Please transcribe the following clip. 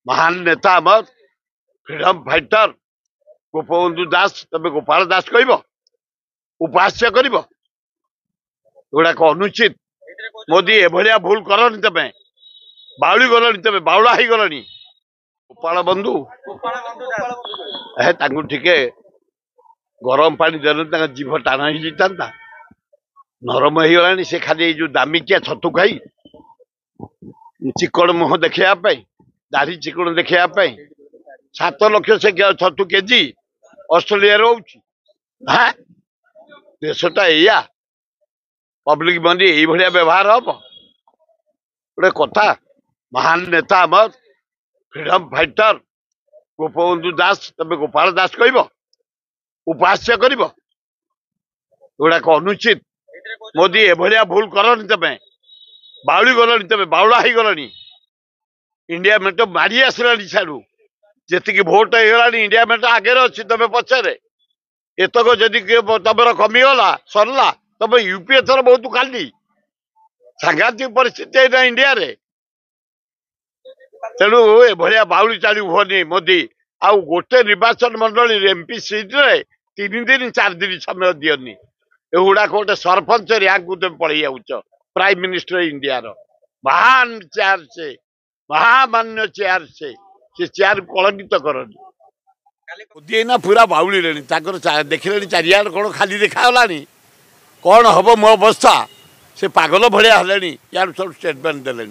महान नेता आमर फ्रीडम फाइटर गोपबंधु दास तबे गोपाल दास कह उपहास्य कर अनुचित मोदी एभलिया भूल करनी तमें बाउली गलनी तमें बाउला ही गलनी गोपाल बंधु टिके गरम पानी देने जीभ टाण हो जाता नरम हो गलानी से खाली जो दामिकिया छतु खाई चिकड़ मुह देखापी दाढ़ी चिकड़ देखापी 7 लाख से छतु केजी ऑस्ट्रेलिया रोच देशटा या पब्लिक मनी ये व्यवहार हम गोटे कथा महान नेता आमर फ्रीडम फाइटर गोपबंधु दास तबे गोपाल दास कह उपहास्य कर अनुचित मोदी एभलिया भूल करनी तमें बाउली गलनी तमें बाउला ही गलनी इंडिया मेट मारी आसला छाड़ू जी भोट हो इंडिया मेट आगे अच्छी तुम पचारे एतक जदि तुम कमीगला सरला तुम यूपी एथर बहुत खाली सांघातिक परिस्थिति है इंडिया रे तेणु एभलिया बाउली चालू हुए मोदी आउ गोटे निर्वाचन मंडली एमपी सीट रे 3 दिन 4 दिन समय दियनी एगुड़ा गोटे सरपंच रैंक को तुम पलि जाऊच प्राइम मिनिस्टर इंडिया रो महान चेयर से महामान्य चेयर से चेयर कलंकित करनी मोदी ना पूरा बाउली देखिले चारियाड कौन खाली देखा कौन हम मो अवस्था से पागल भाया हेले यार सब स्टेटमेंट देले।